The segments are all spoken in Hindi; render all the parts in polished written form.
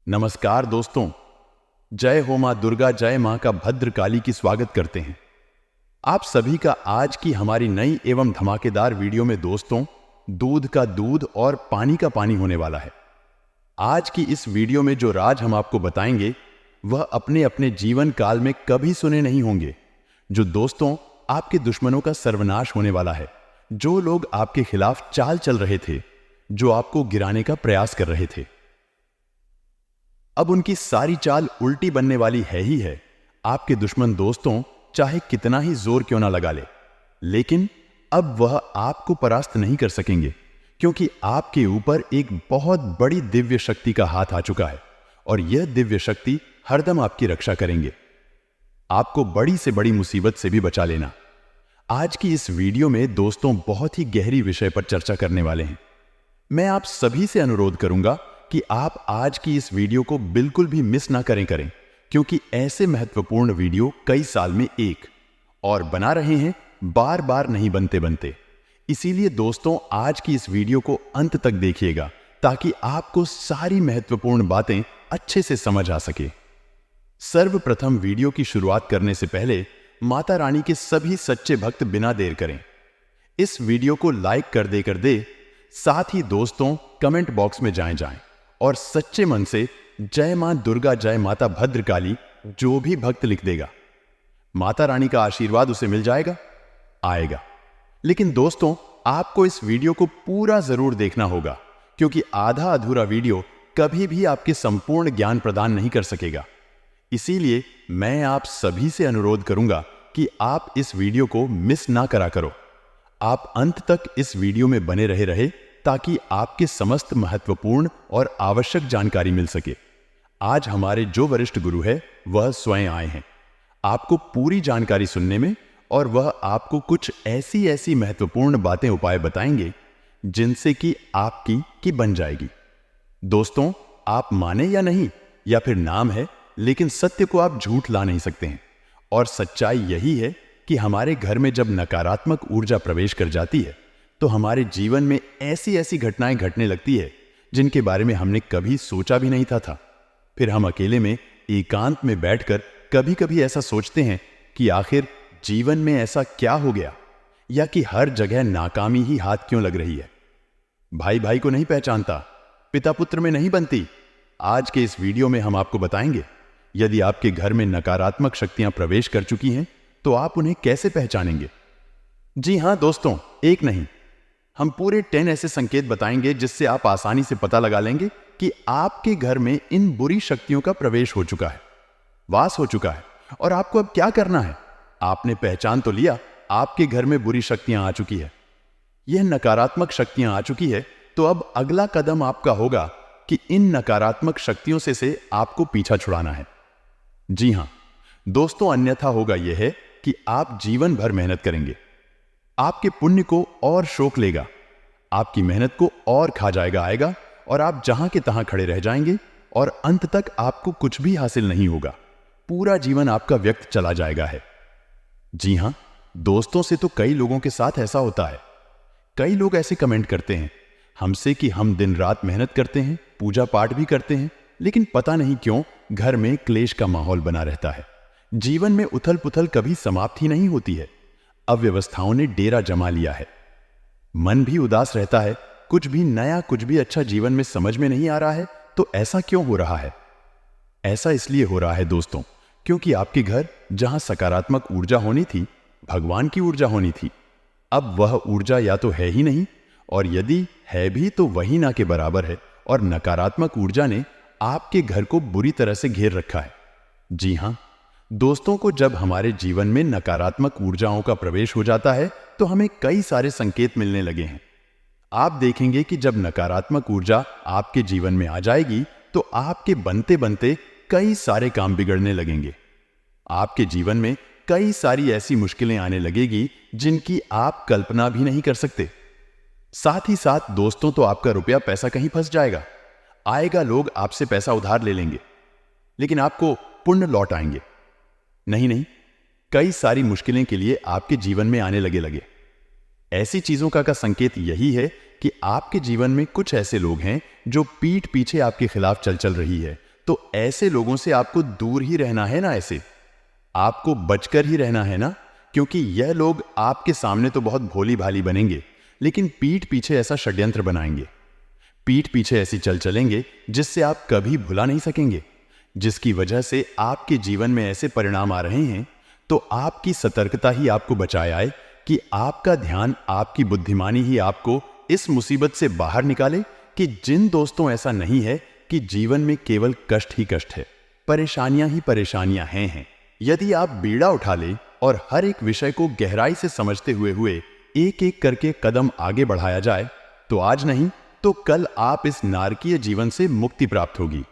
नमस्कार दोस्तों। जय हो मां दुर्गा, जय मां का भद्र काली की स्वागत करते हैं आप सभी का आज की हमारी नई एवं धमाकेदार वीडियो में। दोस्तों, दूध का दूध और पानी का पानी होने वाला है। आज की इस वीडियो में जो राज हम आपको बताएंगे वह अपने अपने जीवन काल में कभी सुने नहीं होंगे। जो दोस्तों आपके दुश्मनों का सर्वनाश होने वाला है, जो लोग आपके खिलाफ चाल चल रहे थे, जो आपको गिराने का प्रयास कर रहे थे, अब उनकी सारी चाल उल्टी बनने वाली है ही है। आपके दुश्मन दोस्तों चाहे कितना ही जोर क्यों ना लगा ले, लेकिन अब वह आपको परास्त नहीं कर सकेंगे, क्योंकि आपके ऊपर एक बहुत बड़ी दिव्य शक्ति का हाथ आ चुका है और यह दिव्य शक्ति हरदम आपकी रक्षा करेंगे, आपको बड़ी से बड़ी मुसीबत से भी बचा लेना। आज की इस वीडियो में दोस्तों बहुत ही गहरी विषय पर चर्चा करने वाले हैं। मैं आप सभी से अनुरोध करूंगा कि आप आज की इस वीडियो को बिल्कुल भी मिस ना करें, क्योंकि ऐसे महत्वपूर्ण वीडियो कई साल में एक और बना रहे हैं, बार बार नहीं बनते। इसीलिए दोस्तों आज की इस वीडियो को अंत तक देखिएगा, ताकि आपको सारी महत्वपूर्ण बातें अच्छे से समझ आ सके। सर्वप्रथम वीडियो की शुरुआत करने से पहले माता रानी के सभी सच्चे भक्त बिना देर करें इस वीडियो को लाइक कर दे। साथ ही दोस्तों कमेंट बॉक्स में जाएं और सच्चे मन से जय मां दुर्गा, जय माता भद्रकाली जो भी भक्त लिख देगा, माता रानी का आशीर्वाद उसे मिल जाएगा, आएगा। लेकिन दोस्तों आपको इस वीडियो को पूरा जरूर देखना होगा, क्योंकि आधा अधूरा वीडियो कभी भी आपके संपूर्ण ज्ञान प्रदान नहीं कर सकेगा। इसीलिए मैं आप सभी से अनुरोध करूंगा कि आप इस वीडियो को मिस ना करा करो। आप अंत तक इस वीडियो में बने रहे ताकि आपके समस्त महत्वपूर्ण और आवश्यक जानकारी मिल सके। आज हमारे जो वरिष्ठ गुरु है वह स्वयं आए हैं आपको पूरी जानकारी सुनने में, और वह आपको कुछ ऐसी महत्वपूर्ण बातें उपाय बताएंगे जिनसे कि आपकी की बन जाएगी। दोस्तों आप माने या नहीं, या फिर नाम है, लेकिन सत्य को आप झूठ ला नहीं सकते हैं। और सच्चाई यही है कि हमारे घर में जब नकारात्मक ऊर्जा प्रवेश कर जाती है तो हमारे जीवन में ऐसी घटनाएं घटने लगती है जिनके बारे में हमने कभी सोचा भी नहीं था। फिर हम अकेले में एकांत में बैठकर कभी ऐसा सोचते हैं कि आखिर जीवन में ऐसा क्या हो गया, या कि हर जगह नाकामी ही हाथ क्यों लग रही है। भाई को नहीं पहचानता, पिता पुत्र में नहीं बनती। आज के इस वीडियो में हम आपको बताएंगे, यदि आपके घर में नकारात्मक शक्तियां प्रवेश कर चुकी हैं तो आप उन्हें कैसे पहचानेंगे। जी हां दोस्तों, एक नहीं, हम पूरे 10 ऐसे संकेत बताएंगे जिससे आप आसानी से पता लगा लेंगे कि आपके घर में इन बुरी शक्तियों का प्रवेश हो चुका है, वास हो चुका है। और आपको अब क्या करना है। आपने पहचान तो लिया आपके घर में बुरी शक्तियां आ चुकी है, यह नकारात्मक शक्तियां आ चुकी है, तो अब अगला कदम आपका होगा कि इन नकारात्मक शक्तियों से आपको पीछा छुड़ाना है। जी हां दोस्तों, अन्यथा होगा यह है कि आप जीवन भर मेहनत करेंगे, आपके पुण्य को और शोक लेगा, आपकी मेहनत को और खा आएगा, और आप जहां के तहां खड़े रह जाएंगे और अंत तक आपको कुछ भी हासिल नहीं होगा। पूरा जीवन आपका व्यर्थ चला जाएगा है। जी हां दोस्तों, से तो कई लोगों के साथ ऐसा होता है। कई लोग ऐसे कमेंट करते हैं हमसे कि हम दिन रात मेहनत करते हैं, पूजा पाठ भी करते हैं, लेकिन पता नहीं क्यों घर में क्लेश का माहौल बना रहता है। जीवन में उथल पुथल कभी समाप्त ही नहीं होती है। अव्यवस्थाओं ने डेरा जमा लिया है, मन भी उदास रहता है, कुछ भी नया, कुछ भी अच्छा जीवन में समझ में नहीं आ रहा है। तो ऐसा क्यों हो रहा है? ऐसा इसलिए हो रहा है दोस्तों, क्योंकि आपके घर जहां सकारात्मक ऊर्जा होनी थी, भगवान की ऊर्जा होनी थी, अब वह ऊर्जा या तो है ही नहीं, और यदि है भी तो वही ना के बराबर है, और नकारात्मक ऊर्जा ने आपके घर को बुरी तरह से घेर रखा है। जी हां दोस्तों, को जब हमारे जीवन में नकारात्मक ऊर्जाओं का प्रवेश हो जाता है तो हमें कई सारे संकेत मिलने लगे हैं। आप देखेंगे कि जब नकारात्मक ऊर्जा आपके जीवन में आ जाएगी तो आपके बनते कई सारे काम बिगड़ने लगेंगे। आपके जीवन में कई सारी ऐसी मुश्किलें आने लगेगी जिनकी आप कल्पना भी नहीं कर सकते। साथ ही साथ दोस्तों, तो आपका रुपया पैसा कहीं फंस जाएगा, आएगा, लोग आपसे पैसा उधार ले लेंगे, लेकिन आपको पुण्य लौट आएंगे। नहीं, कई सारी मुश्किलें के लिए आपके जीवन में आने लगे। ऐसी चीजों का संकेत यही है कि आपके जीवन में कुछ ऐसे लोग हैं जो पीठ पीछे आपके खिलाफ चल रही है, तो ऐसे लोगों से आपको दूर ही रहना है ना, ऐसे आपको बचकर ही रहना है ना, क्योंकि यह लोग आपके सामने तो बहुत भोली भाली बनेंगे, लेकिन पीठ पीछे ऐसा षड्यंत्र बनाएंगे, पीठ पीछे ऐसी चल चलेंगे जिससे आप कभी भुला नहीं सकेंगे, जिसकी वजह से आपके जीवन में ऐसे परिणाम आ रहे हैं। तो आपकी सतर्कता ही आपको बचाए आए कि आपका ध्यान, आपकी बुद्धिमानी ही आपको इस मुसीबत से बाहर निकाले कि जिन दोस्तों ऐसा नहीं है कि जीवन में केवल कष्ट ही कष्ट है, परेशानियां ही परेशानियां हैं। यदि आप बीड़ा उठा ले और हर एक विषय को गहराई से समझते हुए एक एक करके कदम आगे बढ़ाया जाए, तो आज नहीं तो कल आप इस नारकीय जीवन से मुक्ति प्राप्त होगी।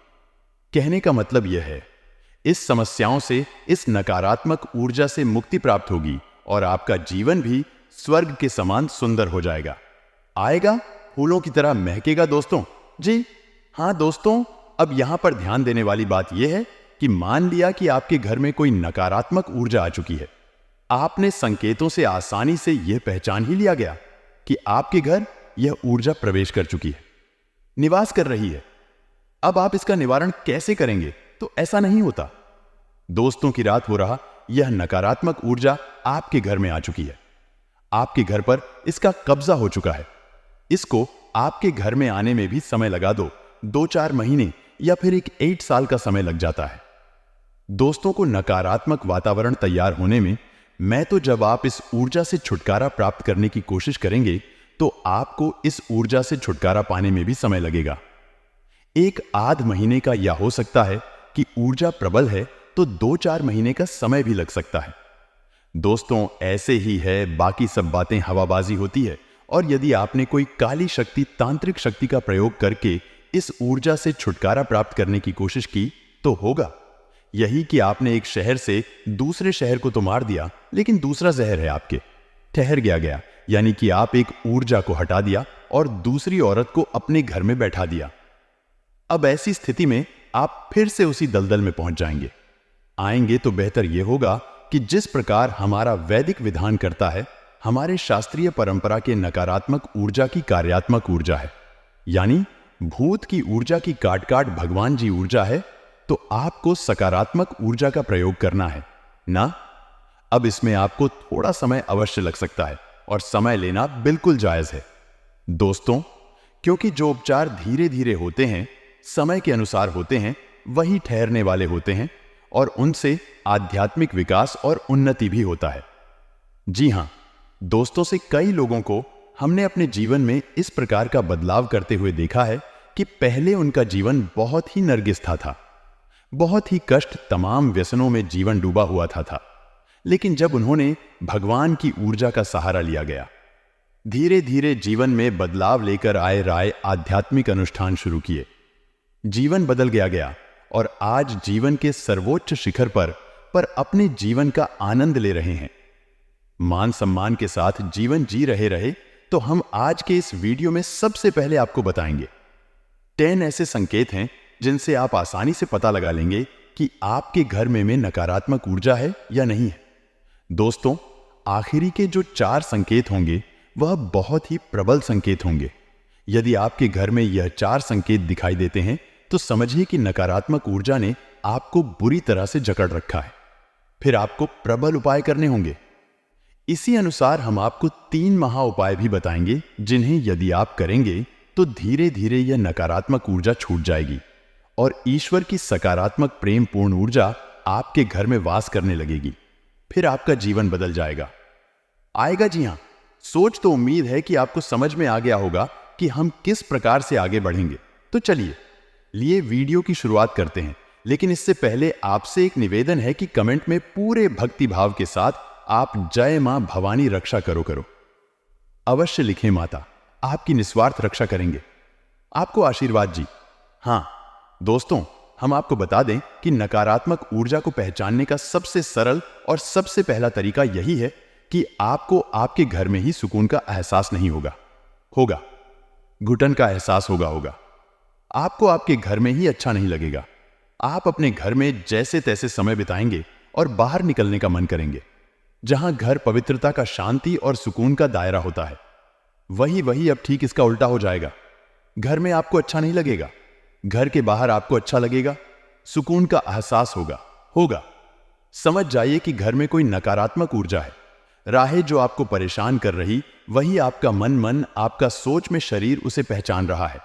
कहने का मतलब यह है, इस समस्याओं से, इस नकारात्मक ऊर्जा से मुक्ति प्राप्त होगी और आपका जीवन भी स्वर्ग के समान सुंदर हो जाएगा, आएगा फूलों की तरह महकेगा। दोस्तों जी हाँ दोस्तों, अब यहां पर ध्यान देने वाली बात यह है कि मान लिया कि आपके घर में कोई नकारात्मक ऊर्जा आ चुकी है, आपने संकेतों से आसानी से यह पहचान ही लिया गया कि आपके घर यह ऊर्जा प्रवेश कर चुकी है, निवास कर रही है। अब आप इसका निवारण कैसे करेंगे? तो ऐसा नहीं होता। दोस्तों की रात हो रहा, यह नकारात्मक ऊर्जा आपके घर में आ चुकी है, आपके घर पर इसका कब्जा हो चुका है। इसको आपके घर में आने में भी समय लगा दो, 2-4 महीने या फिर एक 8 साल का समय लग जाता है दोस्तों को नकारात्मक वातावरण तैयार होने में। मैं तो जब आप इस ऊर्जा से छुटकारा प्राप्त करने की कोशिश करेंगे तो आपको इस ऊर्जा से छुटकारा पाने में भी समय लगेगा, 1-8 महीने का, या हो सकता है कि ऊर्जा प्रबल है तो 2-4 महीने का समय भी लग सकता है। दोस्तों ऐसे ही है, बाकी सब बातें हवाबाजी होती है। और यदि आपने कोई काली शक्ति, तांत्रिक शक्ति का प्रयोग करके इस ऊर्जा से छुटकारा प्राप्त करने की कोशिश की तो होगा यही कि आपने एक शहर से दूसरे शहर को तो मार दिया, लेकिन दूसरा जहर है आपके ठहर गया, यानी कि आप एक ऊर्जा को हटा दिया और दूसरी औरत को अपने घर में बैठा दिया। अब ऐसी स्थिति में आप फिर से उसी दलदल में पहुंच जाएंगे। आएंगे तो बेहतर यह होगा कि जिस प्रकार हमारा वैदिक विधान करता है, हमारे शास्त्रीय परंपरा के नकारात्मक ऊर्जा की कार्यात्मक ऊर्जा है, यानी भूत की ऊर्जा की काट भगवान जी ऊर्जा है, तो आपको सकारात्मक ऊर्जा का प्रयोग करना है ना। अब इसमें आपको थोड़ा समय अवश्य लग सकता है और समय लेना बिल्कुल जायज है दोस्तों, क्योंकि जो उपचार धीरे धीरे होते हैं, समय के अनुसार होते हैं, वही ठहरने वाले होते हैं और उनसे आध्यात्मिक विकास और उन्नति भी होता है। जी हां दोस्तों, से कई लोगों को हमने अपने जीवन में इस प्रकार का बदलाव करते हुए देखा है कि पहले उनका जीवन बहुत ही नरगिस्ता था, बहुत ही कष्ट, तमाम व्यसनों में जीवन डूबा हुआ था। लेकिन जब उन्होंने भगवान की ऊर्जा का सहारा लिया गया, धीरे धीरे जीवन में बदलाव लेकर आए राय आध्यात्मिक अनुष्ठान शुरू किए, जीवन बदल गया और आज जीवन के सर्वोच्च शिखर पर अपने जीवन का आनंद ले रहे हैं, मान सम्मान के साथ जीवन जी रहे। तो हम आज के इस वीडियो में सबसे पहले आपको बताएंगे 10 ऐसे संकेत हैं जिनसे आप आसानी से पता लगा लेंगे कि आपके घर में नकारात्मक ऊर्जा है या नहीं है। दोस्तों आखिरी के जो 4 संकेत होंगे वह बहुत ही प्रबल संकेत होंगे। यदि आपके घर में यह 4 संकेत दिखाई देते हैं तो समझिए कि नकारात्मक ऊर्जा ने आपको बुरी तरह से जकड़ रखा है। फिर आपको प्रबल उपाय करने होंगे। इसी अनुसार हम आपको 3 महा उपाय भी बताएंगे, जिन्हें यदि आप करेंगे तो धीरे धीरे यह नकारात्मक ऊर्जा छूट जाएगी और ईश्वर की सकारात्मक प्रेम पूर्ण ऊर्जा आपके घर में वास करने लगेगी। फिर आपका जीवन बदल जाएगा, आएगा। जी हां, सोच तो उम्मीद है कि आपको समझ में आ गया होगा कि हम किस प्रकार से आगे बढ़ेंगे। तो चलिए वीडियो की शुरुआत करते हैं, लेकिन इससे पहले आपसे एक निवेदन है कि कमेंट में पूरे भक्ति भाव के साथ आप जय मां भवानी रक्षा करो अवश्य लिखें। माता आपकी निस्वार्थ रक्षा करेंगे, आपको आशीर्वाद जी। हां दोस्तों, हम आपको बता दें कि नकारात्मक ऊर्जा को पहचानने का सबसे सरल और सबसे पहला तरीका यही है कि आपको आपके घर में ही सुकून का एहसास नहीं होगा, घुटन का एहसास होगा। आपको आपके घर में ही अच्छा नहीं लगेगा। आप अपने घर में जैसे तैसे समय बिताएंगे और बाहर निकलने का मन करेंगे। जहां घर पवित्रता का, शांति और सुकून का दायरा होता है, वही अब ठीक इसका उल्टा हो जाएगा। घर में आपको अच्छा नहीं लगेगा, घर के बाहर आपको अच्छा लगेगा। सुकून का एहसास होगा। समझ जाइए कि घर में कोई नकारात्मक ऊर्जा है। राहें जो आपको परेशान कर रही, वही आपका मन आपका सोच में शरीर उसे पहचान रहा है।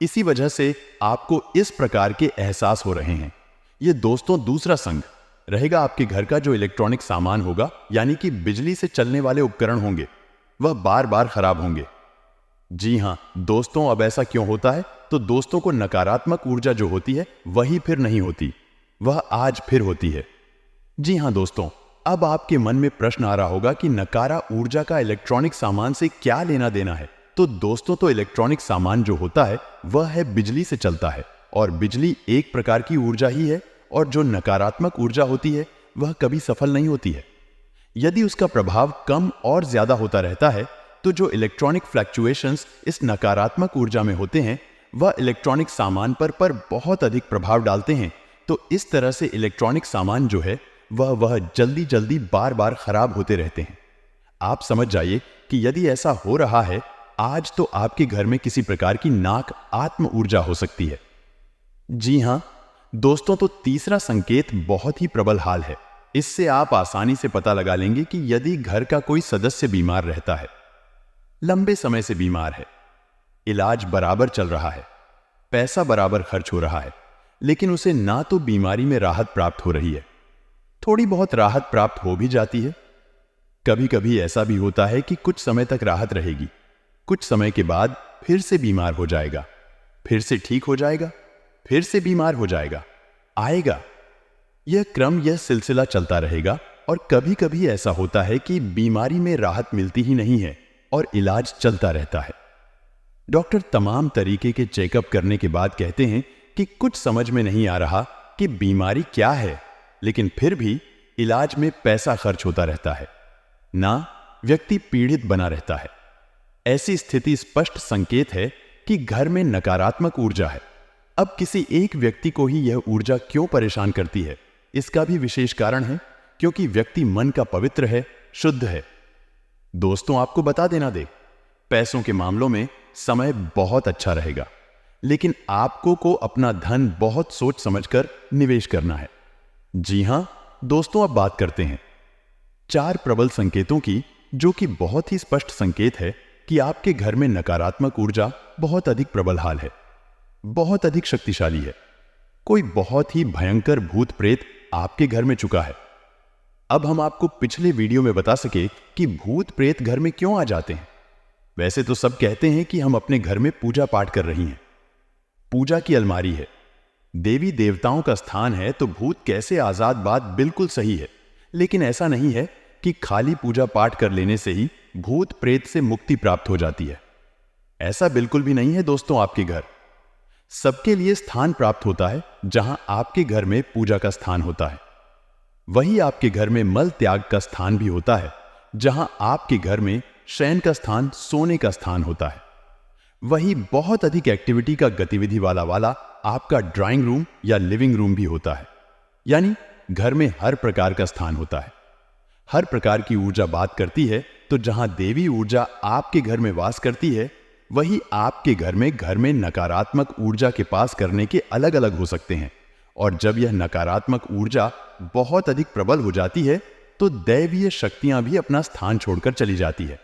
इसी वजह से आपको इस प्रकार के एहसास हो रहे हैं। ये दोस्तों दूसरा संग रहेगा आपके घर का जो इलेक्ट्रॉनिक सामान होगा, यानी कि बिजली से चलने वाले उपकरण होंगे, वह बार बार खराब होंगे। जी हां दोस्तों, अब ऐसा क्यों होता है? तो दोस्तों को नकारात्मक ऊर्जा जो होती है वही फिर नहीं होती, वह आज फिर होती है। जी हां दोस्तों, अब आपके मन में प्रश्न आ रहा होगा कि नकारा ऊर्जा का इलेक्ट्रॉनिक सामान से क्या लेना देना है? तो दोस्तों, तो इलेक्ट्रॉनिक सामान जो होता है वह है बिजली से चलता है, और बिजली एक प्रकार की ऊर्जा ही है, और जो नकारात्मक ऊर्जा होती है वह कभी सफल नहीं होती है। यदि उसका प्रभाव कम और ज्यादा होता रहता है, तो जो इलेक्ट्रॉनिक फ्लक्चुएशंस इस नकारात्मक ऊर्जा में होते हैं वह इलेक्ट्रॉनिक सामान पर बहुत अधिक प्रभाव डालते हैं। तो इस तरह से इलेक्ट्रॉनिक सामान जो है वह जल्दी बार बार खराब होते रहते हैं। आप समझ जाइए कि यदि ऐसा हो रहा है आज, तो आपके घर में किसी प्रकार की नाक आत्म ऊर्जा हो सकती है। जी हां दोस्तों, तो तीसरा संकेत बहुत ही प्रबल हाल है। इससे आप आसानी से पता लगा लेंगे कि यदि घर का कोई सदस्य बीमार रहता है, लंबे समय से बीमार है, इलाज बराबर चल रहा है, पैसा बराबर खर्च हो रहा है, लेकिन उसे ना तो बीमारी में राहत प्राप्त हो रही है, थोड़ी बहुत राहत प्राप्त हो भी जाती है। कभी कभी ऐसा भी होता है कि कुछ समय तक राहत रहेगी, कुछ समय के बाद फिर से बीमार हो जाएगा, फिर से ठीक हो जाएगा, फिर से बीमार हो जाएगा, आएगा। यह क्रम, यह सिलसिला चलता रहेगा। और कभी कभी ऐसा होता है कि बीमारी में राहत मिलती ही नहीं है और इलाज चलता रहता है। डॉक्टर तमाम तरीके के चेकअप करने के बाद कहते हैं कि कुछ समझ में नहीं आ रहा कि बीमारी क्या है, लेकिन फिर भी इलाज में पैसा खर्च होता रहता है, ना व्यक्ति पीड़ित बना रहता है। ऐसी स्थिति स्पष्ट संकेत है कि घर में नकारात्मक ऊर्जा है। अब किसी एक व्यक्ति को ही यह ऊर्जा क्यों परेशान करती है, इसका भी विशेष कारण है, क्योंकि व्यक्ति मन का पवित्र है, शुद्ध है। दोस्तों, आपको बता देना दे, पैसों के मामलों में समय बहुत अच्छा रहेगा, लेकिन आपको को अपना धन बहुत सोच समझकर निवेश करना है। जी हां दोस्तों, अब बात करते हैं 4 प्रबल संकेतों की, जो कि बहुत ही स्पष्ट संकेत है कि आपके घर में नकारात्मक ऊर्जा बहुत अधिक प्रबल हाल है, बहुत अधिक शक्तिशाली है। कोई बहुत ही भयंकर भूत प्रेत आपके घर में चुका है। अब हम आपको पिछले वीडियो में बता सके कि भूत प्रेत घर में क्यों आ जाते हैं। वैसे तो सब कहते हैं कि हम अपने घर में पूजा पाठ कर रही हैं, पूजा की अलमारी है, देवी देवताओं का स्थान है, तो भूत कैसे आजाद, बात बिल्कुल सही है। लेकिन ऐसा नहीं है कि खाली पूजा पाठ कर लेने से ही भूत प्रेत से मुक्ति प्राप्त हो जाती है। ऐसा बिल्कुल भी नहीं है दोस्तों। आपके घर सबके लिए स्थान प्राप्त होता है, जहां आपके घर में पूजा का स्थान होता है, वही आपके घर में मल त्याग का स्थान भी होता है, जहां आपके घर में शयन का स्थान, सोने का स्थान होता है, वही बहुत अधिक एक्टिविटी का गतिविधि वाला आपका ड्राइंग रूम या लिविंग रूम भी होता है। यानी घर में हर प्रकार का स्थान होता है। हर प्रकार की ऊर्जा बात करती है, तो जहां देवी ऊर्जा आपके घर में वास करती है, वही आपके घर में नकारात्मक ऊर्जा के पास करने के अलग अलग हो सकते हैं। और जब यह नकारात्मक ऊर्जा बहुत अधिक प्रबल हो जाती है, तो दैवीय शक्तियां भी अपना स्थान छोड़कर चली जाती है।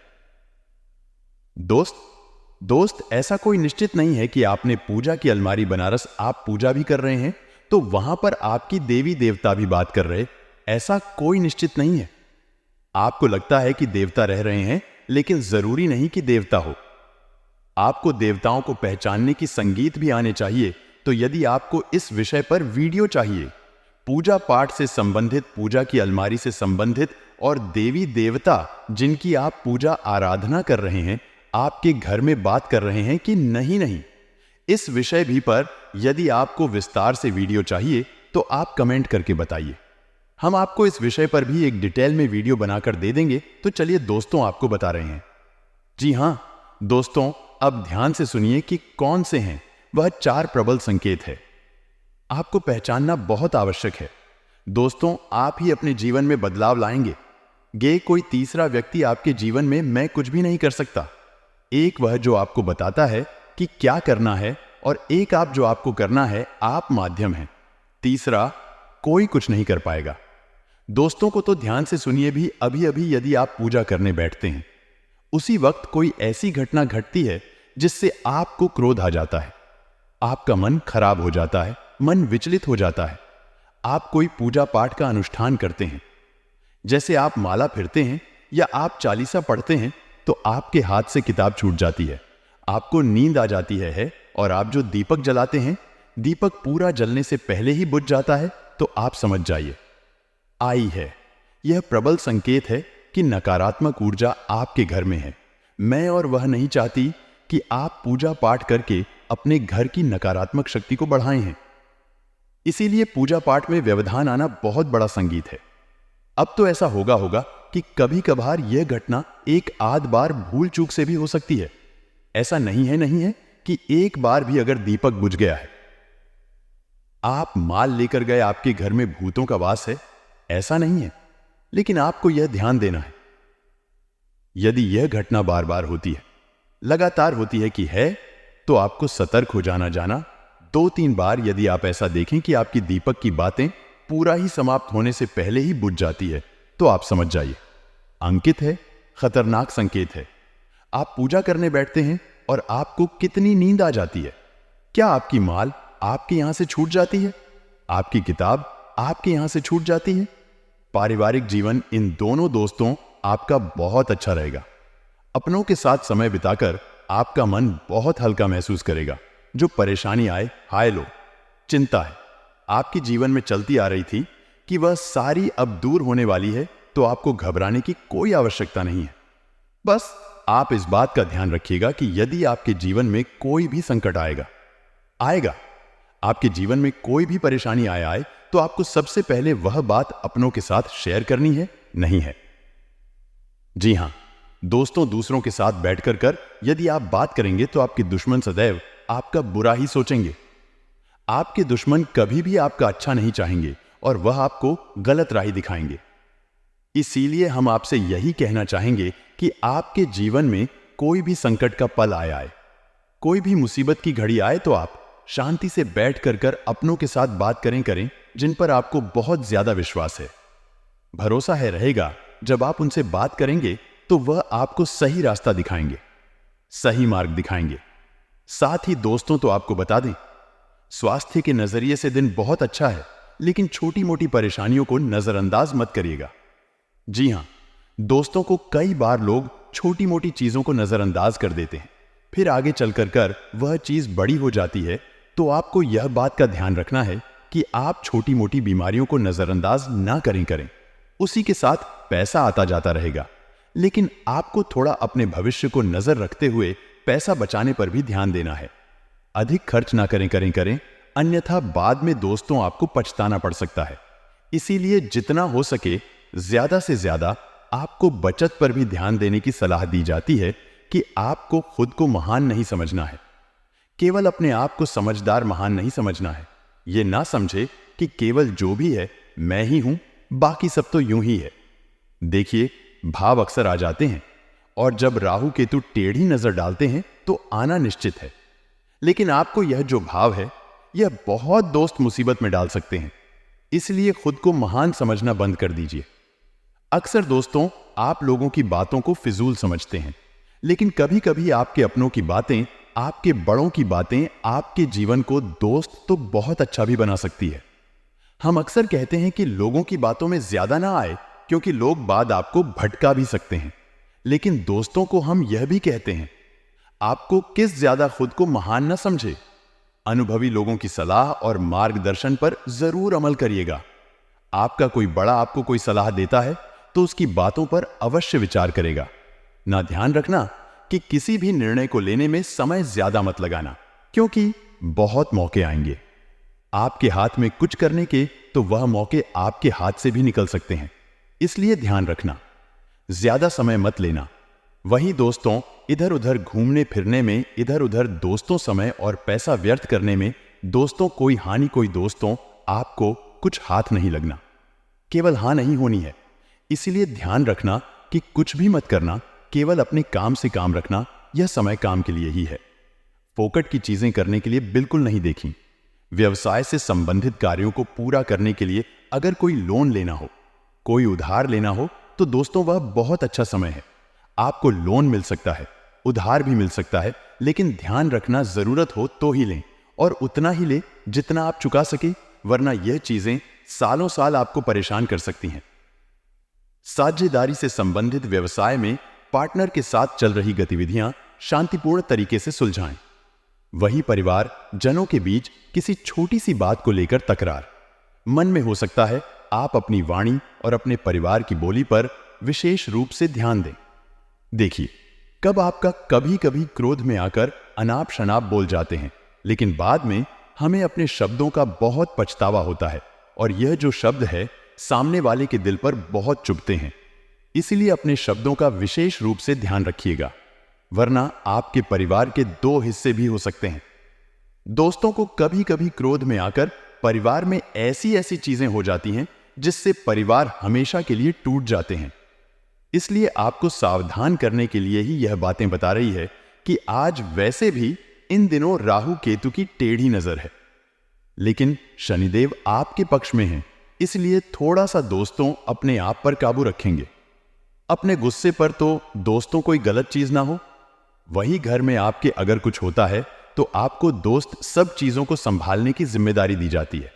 दोस्त, ऐसा कोई निश्चित नहीं है कि आपने पूजा की अलमारी बनारस आप पूजा भी कर रहे हैं तो वहां पर आपकी देवी देवता भी बात कर रहे, ऐसा कोई निश्चित नहीं है। आपको लगता है कि देवता रह रहे हैं, लेकिन जरूरी नहीं कि देवता हो। आपको देवताओं को पहचानने की संगीत भी आने चाहिए। तो यदि आपको इस विषय पर वीडियो चाहिए, पूजा पाठ से संबंधित, पूजा की अलमारी से संबंधित, और देवी देवता जिनकी आप पूजा आराधना कर रहे हैं आपके घर में बात कर रहे हैं कि नहीं, इस विषय भी पर यदि आपको विस्तार से वीडियो चाहिए तो आप कमेंट करके बताइए। हम आपको इस विषय पर भी एक डिटेल में वीडियो बनाकर दे देंगे। तो चलिए दोस्तों, आपको बता रहे हैं। जी हां दोस्तों, अब ध्यान से सुनिए कि कौन से हैं वह 4 प्रबल संकेत है। आपको पहचानना बहुत आवश्यक है। दोस्तों, आप ही अपने जीवन में बदलाव लाएंगे। कोई तीसरा व्यक्ति आपके जीवन में मैं कुछ भी नहीं कर सकता। एक वह जो आपको बताता है कि क्या करना है, और एक आप जो आपको करना है। आप माध्यम हैं। तीसरा, कोई कुछ नहीं कर पाएगा। दोस्तों को तो ध्यान से सुनिए भी, अभी अभी यदि आप पूजा करने बैठते हैं, उसी वक्त कोई ऐसी घटना घटती है जिससे आपको क्रोध आ जाता है, आपका मन खराब हो जाता है, मन विचलित हो जाता है। आप कोई पूजा पाठ का अनुष्ठान करते हैं, जैसे आप माला फिरते हैं या आप चालीसा पढ़ते हैं, तो आपके हाथ से किताब छूट जाती है, आपको नींद आ जाती है और आप जो दीपक जलाते हैं, दीपक पूरा जलने से पहले ही बुझ जाता है, तो आप समझ जाइए आई है। यह प्रबल संकेत है कि नकारात्मक ऊर्जा आपके घर में है। मैं और वह नहीं चाहती कि आप पूजा पाठ करके अपने घर की नकारात्मक शक्ति को बढ़ाए हैं। इसीलिए पूजा पाठ में व्यवधान आना बहुत बड़ा संगीत है। अब तो ऐसा होगा कि कभी कभार यह घटना एक आध बार भूल चूक से भी हो सकती है। ऐसा नहीं है कि एक बार भी अगर दीपक बुझ गया है, आप माल लेकर गए, आपके घर में भूतों का वास है, ऐसा नहीं है। लेकिन आपको यह ध्यान देना है, यदि यह घटना बार बार होती है, लगातार होती है कि है, तो आपको सतर्क हो जाना 2-3 बार। यदि आप ऐसा देखें कि आपकी दीपक की बातें पूरा ही समाप्त होने से पहले ही बुझ जाती है, तो आप समझ जाइए अंकित है, खतरनाक संकेत है। आप पूजा करने बैठते हैं और आपको कितनी नींद आ जाती है। क्या आपकी माल आपके यहां से छूट जाती है? आपकी किताब आपके यहां से छूट जाती है? पारिवारिक जीवन, इन दोनों दोस्तों आपका बहुत अच्छा रहेगा। अपनों के साथ समय बिताकर आपका मन बहुत हल्का महसूस करेगा। जो परेशानी आए, हाय लो, चिंता है, आपके जीवन में चलती आ रही थी कि वह सारी अब दूर होने वाली है, तो आपको घबराने की कोई आवश्यकता नहीं है। बस आप इस बात का ध्यान रखिएगा कि यदि आपके जीवन में कोई भी संकट आएगा, आपके जीवन में कोई भी परेशानी आए, तो आपको सबसे पहले वह बात अपनों के साथ शेयर करनी है, नहीं है? जी हां, दोस्तों, दूसरों के साथ बैठकर यदि आप बात करेंगे तो आपके दुश्मन सदैव आपका बुरा ही सोचेंगे। आपके दुश्मन कभी भी आपका अच्छा नहीं चाहेंगे और वह आपको गलत राह दिखाएंगे। इसीलिए हम आपसे यही कहना चाहेंगे कि आपके जीवन में कोई भी संकट का पल आए, कोई भी मुसीबत की घड़ी आए, तो आप शांति से बैठ कर अपनों के साथ बात करें जिन पर आपको बहुत ज्यादा विश्वास है, भरोसा है रहेगा। जब आप उनसे बात करेंगे तो वह आपको सही रास्ता दिखाएंगे, सही मार्ग दिखाएंगे। साथ ही दोस्तों, तो आपको बता दें, स्वास्थ्य के नजरिए से दिन बहुत अच्छा है, लेकिन छोटी मोटी परेशानियों को नजरअंदाज मत करिएगा। जी हां, दोस्तों को कई बार लोग छोटी मोटी चीजों को नजरअंदाज कर देते हैं, फिर आगे चलकर वह चीज बड़ी हो जाती है। तो आपको यह बात का ध्यान रखना है कि आप छोटी मोटी बीमारियों को नजरअंदाज ना करें। उसी के साथ पैसा आता जाता रहेगा, लेकिन आपको थोड़ा अपने भविष्य को नजर रखते हुए पैसा बचाने पर भी ध्यान देना है। अधिक खर्च ना करें, अन्यथा बाद में दोस्तों आपको पछताना पड़ सकता है। इसीलिए जितना हो सके ज्यादा से ज्यादा आपको बचत पर भी ध्यान देने की सलाह दी जाती है कि आपको खुद को महान नहीं समझना है, केवल अपने आप को समझदार महान नहीं समझना है। यह ना समझे कि केवल जो भी है मैं ही हूं, बाकी सब तो यूं ही है। देखिए, भाव अक्सर आ जाते हैं और जब राहु केतु टेढ़ी नजर डालते हैं तो आना निश्चित है। लेकिन आपको यह जो भाव है, यह बहुत दोस्त मुसीबत में डाल सकते हैं। इसलिए खुद को महान समझना बंद कर दीजिए। अक्सर दोस्तों, आप लोगों की बातों को फिजूल समझते हैं, लेकिन कभी कभी आपके अपनों की बातें, आपके बड़ों की बातें आपके जीवन को दोस्त तो बहुत अच्छा भी बना सकती है। हम अक्सर कहते हैं कि लोगों की बातों में ज्यादा ना आए, क्योंकि लोग बात आपको भटका भी सकते हैं। लेकिन दोस्तों को हम यह भी कहते हैं, आपको किस ज्यादा खुद को महान न समझे। अनुभवी लोगों की सलाह और मार्गदर्शन पर जरूर अमल करिएगा। आपका कोई बड़ा आपको कोई सलाह देता है तो उसकी बातों पर अवश्य विचार करेगा। ना ध्यान रखना कि किसी भी निर्णय को लेने में समय ज्यादा मत लगाना, क्योंकि बहुत मौके आएंगे आपके हाथ में कुछ करने के, तो वह मौके आपके हाथ से भी निकल सकते हैं। इसलिए ध्यान रखना, ज्यादा समय मत लेना। वहीं दोस्तों, इधर उधर घूमने फिरने में, इधर उधर दोस्तों समय और पैसा व्यर्थ करने में, दोस्तों कोई हानि कोई दोस्तों आपको कुछ हाथ नहीं लगना, केवल हां नहीं होनी है। इसीलिए ध्यान रखना कि कुछ भी मत करना, केवल अपने काम से काम रखना। यह समय काम के लिए ही है, फोकट की चीजें करने के लिए बिल्कुल नहीं देखी। व्यवसाय से संबंधित कार्यों को पूरा करने के लिए अगर कोई लोन लेना हो, कोई उधार लेना हो, तो दोस्तों वह बहुत अच्छा समय है। आपको लोन मिल सकता है, उधार भी मिल सकता है, लेकिन ध्यान रखना जरूरत हो तो ही लें और उतना ही लें जितना आप चुका सके, वरना यह चीजें सालों साल आपको परेशान कर सकती हैं। साझेदारी से संबंधित व्यवसाय में पार्टनर के साथ चल रही गतिविधियां शांतिपूर्ण तरीके से सुलझाएं। वही परिवार जनों के बीच किसी छोटी सी बात को लेकर तकरार, मन में हो सकता है आप अपनी वाणी और अपने परिवार की बोली पर विशेष रूप से ध्यान दें। देखिए, कब आपका कभी कभी क्रोध में आकर अनाप शनाप बोल जाते हैं, लेकिन बाद में हमें अपने शब्दों का बहुत पछतावा होता है और यह जो शब्द है सामने वाले के दिल पर बहुत चुभते हैं। इसीलिए अपने शब्दों का विशेष रूप से ध्यान रखिएगा, वरना आपके परिवार के दो हिस्से भी हो सकते हैं। दोस्तों को कभी कभी क्रोध में आकर परिवार में ऐसी ऐसी चीजें हो जाती हैं जिससे परिवार हमेशा के लिए टूट जाते हैं। इसलिए आपको सावधान करने के लिए ही यह बातें बता रही है कि आज वैसे भी इन दिनों राहु केतु की टेढ़ी नजर है, लेकिन शनिदेव आपके पक्ष में हैं, इसलिए थोड़ा सा दोस्तों अपने आप पर काबू रखेंगे। अपने गुस्से पर तो दोस्तों कोई गलत चीज ना हो। वही घर में आपके अगर कुछ होता है तो आपको दोस्त सब चीजों को संभालने की जिम्मेदारी दी जाती है।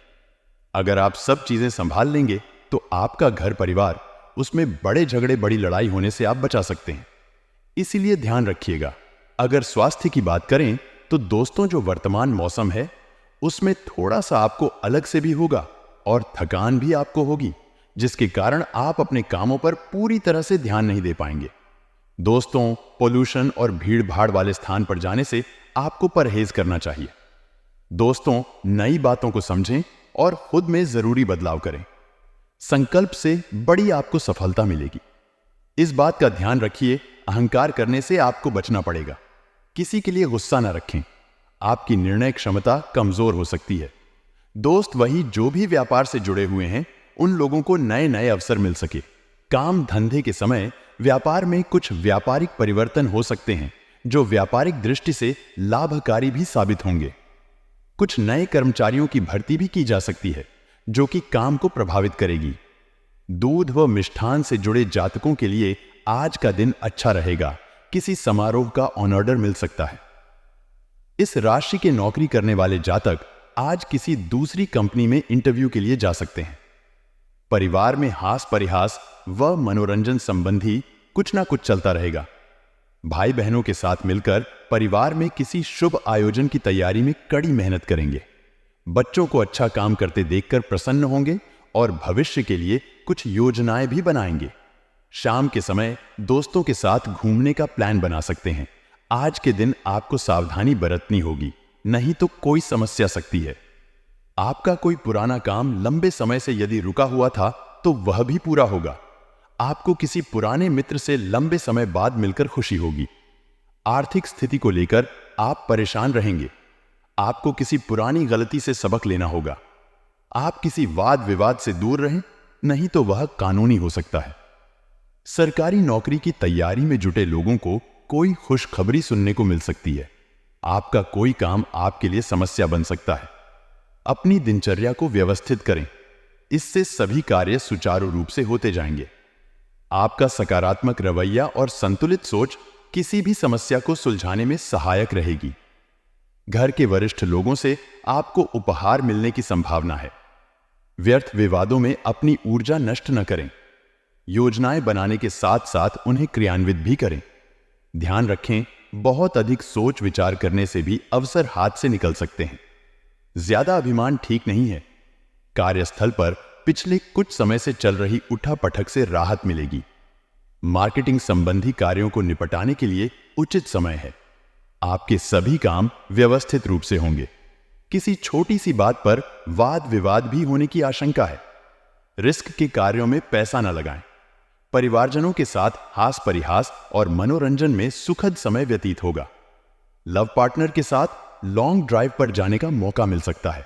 अगर आप सब चीजें संभाल लेंगे तो आपका घर परिवार, उसमें बड़े झगड़े बड़ी लड़ाई होने से आप बचा सकते हैं। इसीलिए ध्यान रखिएगा। अगर स्वास्थ्य की बात करें तो दोस्तों जो वर्तमान मौसम है उसमें थोड़ा सा आपको अलग से भी होगा और थकान भी आपको होगी, जिसके कारण आप अपने कामों पर पूरी तरह से ध्यान नहीं दे पाएंगे। दोस्तों, पोल्यूशन और भीड़ भाड़ वाले स्थान पर जाने से आपको परहेज करना चाहिए। दोस्तों, नई बातों को समझें और खुद में जरूरी बदलाव करें। संकल्प से बड़ी आपको सफलता मिलेगी। इस बात का ध्यान रखिए, अहंकार करने से आपको बचना पड़ेगा। किसी के लिए गुस्सा न रखें, आपकी निर्णय क्षमता कमजोर हो सकती है। दोस्त वही जो भी व्यापार से जुड़े हुए हैं, उन लोगों को नए नए अवसर मिल सके। काम धंधे के समय व्यापार में कुछ व्यापारिक परिवर्तन हो सकते हैं जो व्यापारिक दृष्टि से लाभकारी भी साबित होंगे। कुछ नए कर्मचारियों की भर्ती भी की जा सकती है जो कि काम को प्रभावित करेगी। दूध व मिष्ठान से जुड़े जातकों के लिए आज का दिन अच्छा रहेगा। किसी समारोह का ऑनर मिल सकता है। इस राशि के नौकरी करने वाले जातक आज किसी दूसरी कंपनी में इंटरव्यू के लिए जा सकते हैं। परिवार में हास परिहास व मनोरंजन संबंधी कुछ ना कुछ चलता रहेगा। भाई बहनों के साथ मिलकर परिवार में किसी शुभ आयोजन की तैयारी में कड़ी मेहनत करेंगे। बच्चों को अच्छा काम करते देखकर प्रसन्न होंगे और भविष्य के लिए कुछ योजनाएं भी बनाएंगे। शाम के समय दोस्तों के साथ घूमने का प्लान बना सकते हैं। आज के दिन आपको सावधानी बरतनी होगी, नहीं तो कोई समस्या सकती है। आपका कोई पुराना काम लंबे समय से यदि रुका हुआ था तो वह भी पूरा होगा। आपको किसी पुराने मित्र से लंबे समय बाद मिलकर खुशी होगी। आर्थिक स्थिति को लेकर आप परेशान रहेंगे। आपको किसी पुरानी गलती से सबक लेना होगा। आप किसी वाद विवाद से दूर रहें, नहीं तो वह कानूनी हो सकता है। सरकारी नौकरी की तैयारी में जुटे लोगों को कोई खुशखबरी सुनने को मिल सकती है। आपका कोई काम आपके लिए समस्या बन सकता है। अपनी दिनचर्या को व्यवस्थित करें, इससे सभी कार्य सुचारू रूप से होते जाएंगे। आपका सकारात्मक रवैया और संतुलित सोच किसी भी समस्या को सुलझाने में सहायक रहेगी। घर के वरिष्ठ लोगों से आपको उपहार मिलने की संभावना है। व्यर्थ विवादों में अपनी ऊर्जा नष्ट न करें। योजनाएं बनाने के साथ साथ उन्हें क्रियान्वित भी करें। ध्यान रखें, बहुत अधिक सोच विचार करने से भी अवसर हाथ से निकल सकते हैं। ज्यादा अभिमान ठीक नहीं है। कार्यस्थल पर पिछले कुछ समय से चल रही उठापटक से राहत मिलेगी। मार्केटिंग संबंधी कार्यों को निपटाने के लिए उचित समय है। आपके सभी काम व्यवस्थित रूप से होंगे। किसी छोटी सी बात पर वाद विवाद भी होने की आशंका है। रिस्क के कार्यों में पैसा न लगाएं। परिवारजनों के साथ हास परिहास और मनोरंजन में सुखद समय व्यतीत होगा। लव पार्टनर के साथ लॉन्ग ड्राइव पर जाने का मौका मिल सकता है।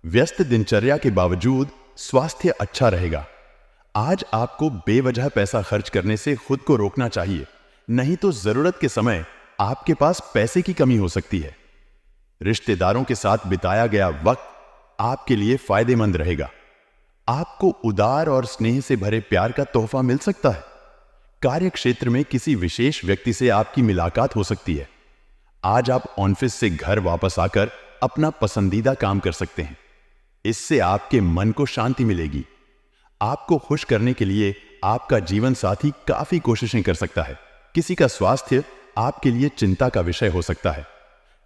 व्यस्त दिनचर्या के बावजूद स्वास्थ्य अच्छा रहेगा। आज आपको बेवजह पैसा खर्च करने से खुद को रोकना चाहिए, नहीं तो जरूरत के समय आपके पास पैसे की कमी हो सकती है। रिश्तेदारों के साथ बिताया गया वक्त आपके लिए फायदेमंद रहेगा। आपको उदार और स्नेह से भरे प्यार का तोहफा मिल सकता है। कार्य क्षेत्र में किसी विशेष व्यक्ति से आपकी मुलाकात हो सकती है। आज आप ऑफिस से घर वापस आकर अपना पसंदीदा काम कर सकते हैं। इससे आपके मन को शांति मिलेगी। आपको खुश करने के लिए आपका जीवन साथी काफी कोशिशें कर सकता है। किसी का स्वास्थ्य आपके लिए चिंता का विषय हो सकता है।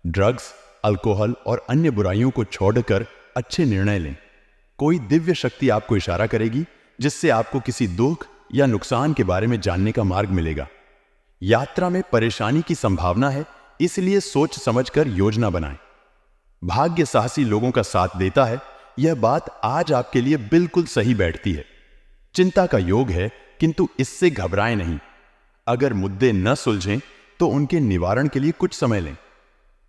ड्रग्स, अल्कोहल और अन्य बुराइयों को छोड़कर अच्छे निर्णय लें। कोई दिव्य शक्ति आपको इशारा करेगी, जिससे आपको किसी दुख या नुकसान के बारे में जानने का मार्ग मिलेगा। यात्रा में परेशानी की संभावना है, इसलिए सोच समझकर योजना बनाएं। भाग्य साहसी लोगों का साथ देता है। यह बात आज आपके लिए बिल्कुल सही बैठती है। चिंता का योग है, किंतु इससे घबराएं नहीं। अगर मुद्दे न सुलझें तो उनके निवारण के लिए कुछ समय लें।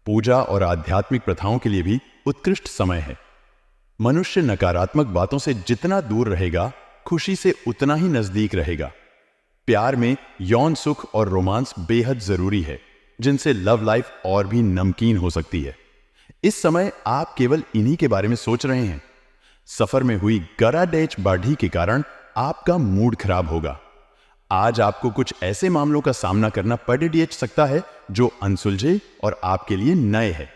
पूजा और आध्यात्मिक प्रथाओं के लिए भी उत्कृष्ट समय है। मनुष्य नकारात्मक बातों से जितना दूर रहेगा, खुशी से उतना ही नजदीक रहेगा। प्यार में यौन सुख और रोमांस बेहद जरूरी है, जिनसे लव लाइफ और भी नमकीन हो सकती है। इस समय आप केवल इन्हीं के बारे में सोच रहे हैं। सफर में हुई गराडेच बाढ़ी के कारण आपका मूड खराब होगा। आज आपको कुछ ऐसे मामलों का सामना करना पड़ सकता है जो अनसुलझे और आपके लिए नए हैं।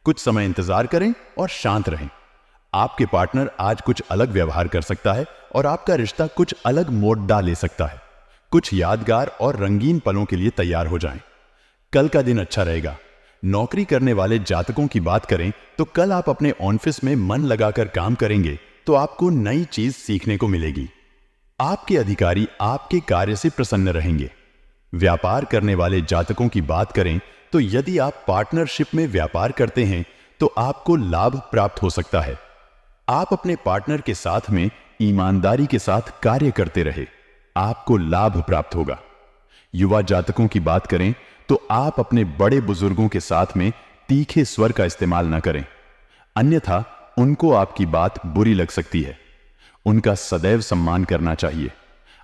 कुछ समय इंतजार करें और शांत रहें। आपके पार्टनर आज कुछ अलग व्यवहार कर सकता है और आपका रिश्ता कुछ अलग मोड़ ले सकता है। कुछ यादगार और रंगीन पलों के लिए तैयार हो जाएं। कल का दिन अच्छा रहेगा। नौकरी करने वाले जातकों की बात करें तो कल आप अपने ऑफिस में मन लगाकर काम करेंगे तो आपको नई चीज सीखने को मिलेगी। आपके अधिकारी आपके कार्य से प्रसन्न रहेंगे। व्यापार करने वाले जातकों की बात करें तो यदि आप पार्टनरशिप में व्यापार करते हैं तो आपको लाभ प्राप्त हो सकता है। आप अपने पार्टनर के साथ में ईमानदारी के साथ कार्य करते रहे, आपको लाभ प्राप्त होगा। युवा जातकों की बात करें तो आप अपने बड़े बुजुर्गों के साथ में तीखे स्वर का इस्तेमाल न करें, अन्यथा उनको आपकी बात बुरी लग सकती है। उनका सदैव सम्मान करना चाहिए।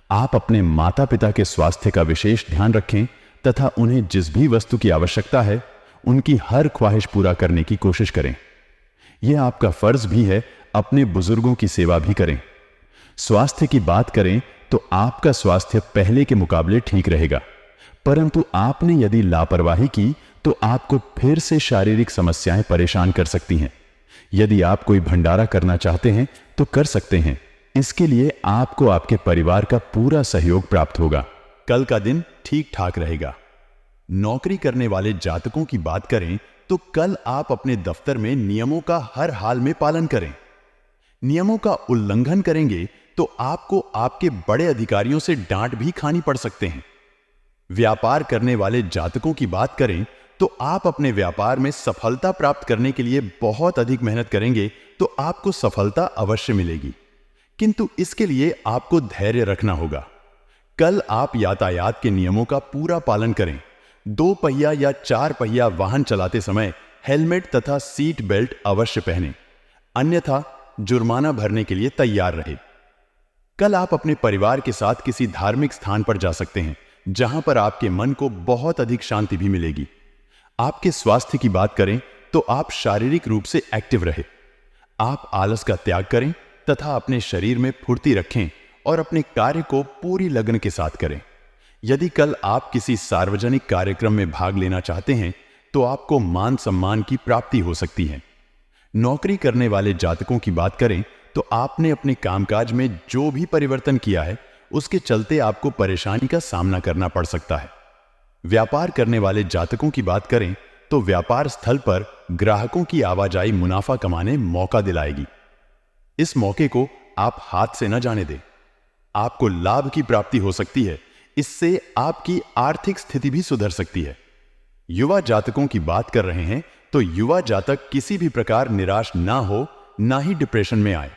आप अपने माता पिता के स्वास्थ्य का विशेष ध्यान रखें तथा उन्हें जिस भी वस्तु की आवश्यकता है उनकी हर ख्वाहिश पूरा करने की कोशिश करें। यह आपका फर्ज भी है, अपने बुजुर्गों की सेवा भी करें। स्वास्थ्य की बात करें तो आपका स्वास्थ्य पहले के मुकाबले ठीक रहेगा, परंतु आपने यदि लापरवाही की तो आपको फिर से शारीरिक समस्याएं परेशान कर सकती हैं। यदि आप कोई भंडारा करना चाहते हैं तो कर सकते हैं। इसके लिए आपको आपके परिवार का पूरा सहयोग प्राप्त होगा। कल का दिन ठीक ठाक रहेगा। नौकरी करने वाले जातकों की बात करें तो कल आप अपने दफ्तर में नियमों का हर हाल में पालन करें। नियमों का उल्लंघन करेंगे तो आपको आपके बड़े अधिकारियों से डांट भी खानी पड़ सकते हैं। व्यापार करने वाले जातकों की बात करें तो आप अपने व्यापार में सफलता प्राप्त करने के लिए बहुत अधिक मेहनत करेंगे तो आपको सफलता अवश्य मिलेगी, किंतु इसके लिए आपको धैर्य रखना होगा। कल आप यातायात के नियमों का पूरा पालन करें। 2 पहिया या 4 पहिया वाहन चलाते समय हेलमेट तथा सीट बेल्ट अवश्य पहनें, अन्यथा जुर्माना भरने के लिए तैयार रहे। कल आप अपने परिवार के साथ किसी धार्मिक स्थान पर जा सकते हैं, जहां पर आपके मन को बहुत अधिक शांति भी मिलेगी। आपके स्वास्थ्य की बात करें तो आप शारीरिक रूप से एक्टिव रहे। आप आलस का त्याग करें तथा अपने शरीर में फुर्ती रखें और अपने कार्य को पूरी लगन के साथ करें। यदि कल आप किसी सार्वजनिक कार्यक्रम में भाग लेना चाहते हैं तो आपको मान सम्मान की प्राप्ति हो सकती है। नौकरी करने वाले जातकों की बात करें तो आपने अपने कामकाज में जो भी परिवर्तन किया है उसके चलते आपको परेशानी का सामना करना पड़ सकता है। व्यापार करने वाले जातकों की बात करें तो व्यापार स्थल पर ग्राहकों की आवाजाही मुनाफा कमाने मौका दिलाएगी। इस मौके को आप हाथ से न जाने दें। आपको लाभ की प्राप्ति हो सकती है, इससे आपकी आर्थिक स्थिति भी सुधर सकती है। युवा जातकों की बात कर रहे हैं तो युवा जातक किसी भी प्रकार निराश ना हो, ना ही डिप्रेशन में आए।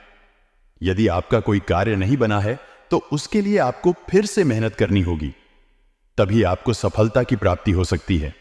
यदि आपका कोई कार्य नहीं बना है तो उसके लिए आपको फिर से मेहनत करनी होगी, तभी आपको सफलता की प्राप्ति हो सकती है।